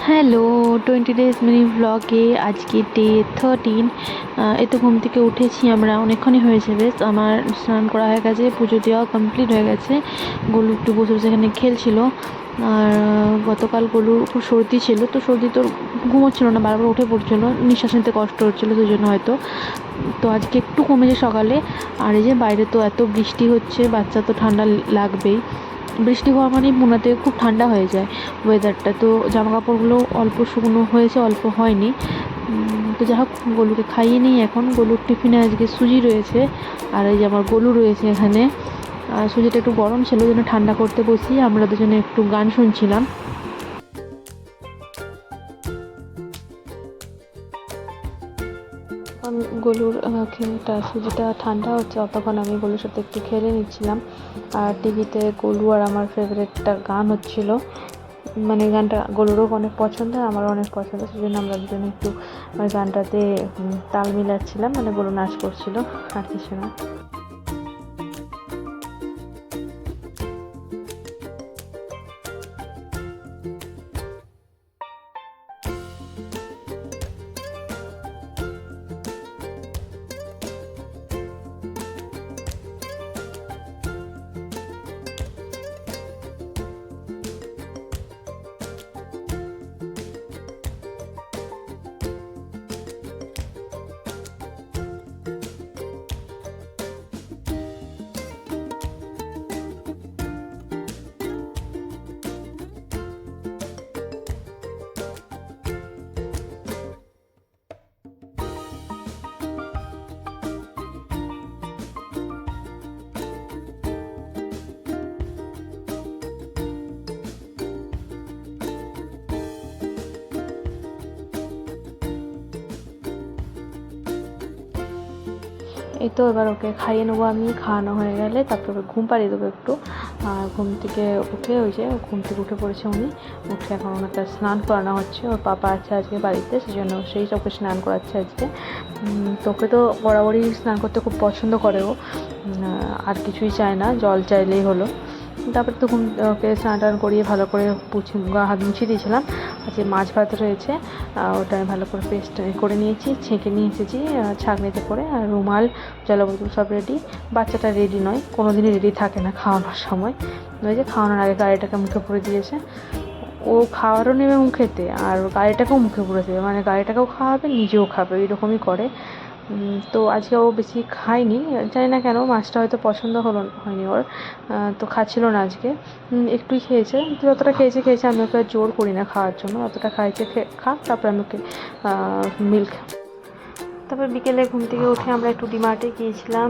Hello, 20 days mini ব্লগে আজকে day 13। এই তো ঘুম থেকে উঠেছি আমরা, অনেকক্ষণই হয়েছে বেশ। আমার স্নান করা হয়ে গেছে, পুজো দেওয়া কমপ্লিট হয়ে গেছে। গোলু একটু বসে বসে এখানে খেলছিল। আর গতকাল গোলুর খুব সর্দি ছিল, তো সর্দি তোর ঘুমোচ্ছিল না, বারবার উঠে পড়ছিল, নিঃশ্বাস নিতে কষ্ট হচ্ছিলো, সেই জন্য হয়তো। তো আজকে একটু কমেছে সকালে। আর এই যে বাইরে তো এত বৃষ্টি হচ্ছে, বাচ্চা তো ঠান্ডা লাগবেই। বৃষ্টি হওয়া মানেই পুনাতে খুব ঠান্ডা হয়ে যায় ওয়েদারটা। তো জামা কাপড়গুলো অল্প শুকনো হয়েছে, অল্প হয়নি। তো যাই হোক, গোলুকে খাইয়ে নিই এখন। গোলুর টিফিনে আজকে সুজি রয়েছে, আর এই যে আমার গোলু রয়েছে এখানে। সুজিটা একটু গরম ছিল, ওই জন্য ঠান্ডা করতে বসি। আমরা দুজনে একটু গান শুনছিলাম। এখন গোলুর সুজিটা ঠান্ডা হচ্ছে, অতক্ষণ আমি গোলুর সাথে একটু খেলে নিচ্ছিলাম। আর টিভিতে গোলু আর আমার ফেভারিটটা গান হচ্ছিল, মানে গানটা গোলুরও অনেক পছন্দ, আমারও অনেক পছন্দ, সেই জন্য আমরা দুজনে একটু ওই গানটাতে তাল মিলাচ্ছিলাম, মানে গোলু নাচ করছিল, আর কিছু না। এই তো এবার ওকে খাইয়ে নেবো আমি, খাওয়ানো হয়ে গেলে তারপরে ঘুম পাড়িয়ে দেবো একটু। আর ঘুম থেকে উঠে ঘুম থেকে উঠে পড়েছে উনি। উঠে এখন ওনাকে স্নান করানো হচ্ছে, ওর পাপা আছে আজকে বাড়িতে, সেই জন্য সেই ওকে স্নান করাচ্ছে আজকে। তোকে তো বরাবরই স্নান করতে খুব পছন্দ করে ও, আর কিছুই চায় না, জল চাইলেই হলো। তারপরে তো ওকে স্নান টান করিয়ে ভালো করে গা হাত মুছিয়ে দিয়েছিলাম। আজকে মাছ ভাত রয়েছে, ওটা আমি ভালো করে পেস্ট করে নিয়েছি, ছেঁকে নিয়ে এসেছি ছাঁকনিতে করে। আর রুমাল, জলবোতল সব রেডি। বাচ্চাটা রেডি নয়, কোনো দিনই রেডি থাকে না খাওয়ানোর সময়। ওই যে খাওয়ানোর আগে গাড়িটাকে মুখে পুরে দিয়েছে। ও খাওয়ারও নেবে মুখেতে, আর গাড়িটাকেও মুখে পুরে দেবে, মানে গাড়িটাকেও খাওয়াবে, নিজেও খাবে, এরকমই করে। তো আজকে ও বেশি খায়নি, জানি না কেন, মাছটা হয়তো পছন্দ হয়নি ওর, তো খাচ্ছিল না আজকে। একটুই খেয়েছে, যতটা খেয়েছে, আমি ওকে জোর করি না খাওয়ার জন্য, যতটা খাইছে খাক, তারপরে আমি ওকে মিল্ক। তারপর বিকেলে ঘুম থেকে উঠে আমরা একটু ডিমার্টে গিয়েছিলাম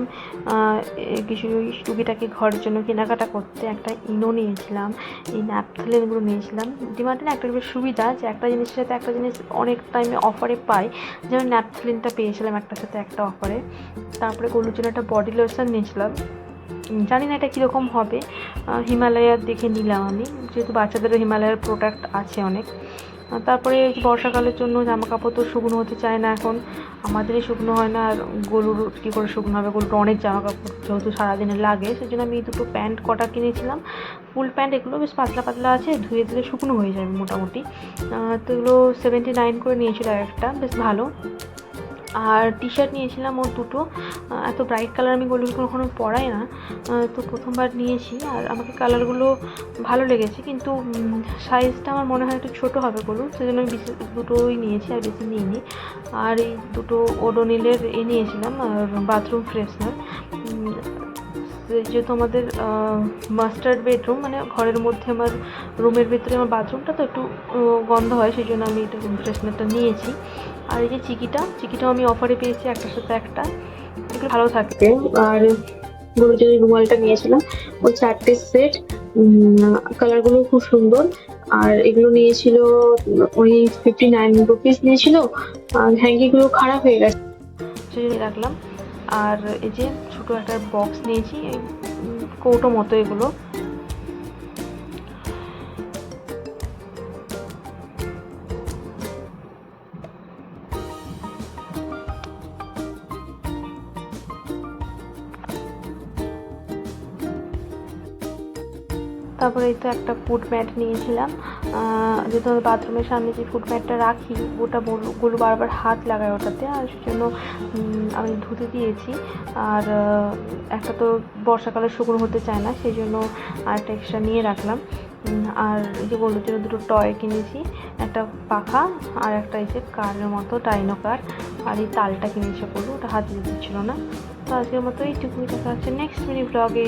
কিছু টুকিটাকি ঘরের জন্য কেনাকাটা করতে। একটা ইনো নিয়েছিলাম, এই ন্যাপথলিনগুলো নিয়েছিলাম। ডিমার্টে একটা বেশ সুবিধা যে একটা জিনিসের সাথে একটা জিনিস অনেক টাইমে অফারে পাই, যেমন ন্যাপথলিনটা পেয়েছিলাম একটার সাথে একটা অফারে। তারপরে গোলুর জন্য একটা বডি লোশন নিয়েছিলাম, জানি না এটা কীরকম হবে, হিমালয়ার দেখে নিলাম আমি, যেহেতু বাচ্চাদেরও হিমালয়ার প্রোডাক্ট আছে অনেক। তারপরে বর্ষাকালের জন্য জামা কাপড় তো শুকনো হতে চায় না এখন, আমাদেরই শুকনো হয় না, আর গরুর কী করে শুকনো হবে, গরুর অনেক জামা কাপড় যেহেতু সারাদিনে লাগে, সেই জন্য আমি দুটো প্যান্ট কটা কিনেছিলাম, ফুল প্যান্ট। এগুলো বেশ পাতলা পাতলা আছে, ধুয়ে দিলে শুকনো হয়ে যাবে মোটামুটি। তো এগুলো 79 করে নিয়েছিল একটা, বেশ ভালো। আর টি শার্ট নিয়েছিলাম ওর দুটো, এত ব্রাইট কালার আমি গোলুকে কখনো পরাই না, তো প্রথমবার নিয়েছি। আর আমাকে কালারগুলো ভালো লেগেছে, কিন্তু সাইজটা আমার মনে হয় একটু ছোটো হবে গোলু, সেজন্য আমি দুটোই নিয়েছি, আর বেশি নিইনি। আর এই দুটো ওডোনিলের নিয়েছিলাম বাথরুম ফ্রেশনার, যেহেতু আমাদের মাস্টার বেডরুম, মানে ঘরের মধ্যে আমার রুমের ভেতরে আমার বাথরুমটা তো একটু গন্ধ হয়, সেই জন্য আমি এটা ফ্রেশনারটা নিয়েছি। আর এই যে চিকিটাও আমি অফারে পেয়েছি, একটার সাথে একটা, এগুলো ভালো থাকে। আর গোলুর রুমালটা নিয়েছিলাম, ওই 4টে সেট, কালারগুলো খুব সুন্দর। আর এগুলো নিয়েছিল ওই 59 রুপিস নিয়েছিল, আর হ্যাঙ্গিগুলো খারাপ হয়ে গেছে, সেই জন্য রাখলাম। আর এই যে ছোটো একটা বক্স নিয়েছি, কৌটো মতো এগুলো। তারপরে এই তো একটা ফুড ম্যাট নিয়েছিলাম, যেহেতু আমি বাথরুমের সামনে যে ফুড ম্যাটটা রাখি ওটা গোলু বারবার হাত লাগায় ওটাতে, আর সেজন্য আমি ধুতে দিয়েছি। আর একটা তো বর্ষাকালে শুকনো হতে চায় না, সেই জন্য আরেকটা এক্সট্রা নিয়ে রাখলাম। আর এই যে গোলুর জন্য দুটো টয় কিনেছি, একটা পাখা আর একটা এই যে কারের মতো ডাইনো কার, আর এই তালটা কিনেছে গোলু, ওটা হাতে দিচ্ছিল না। তো আজকের মতো এইটুকুই, দেখা হচ্ছে নেক্সট মিনি ব্লগে।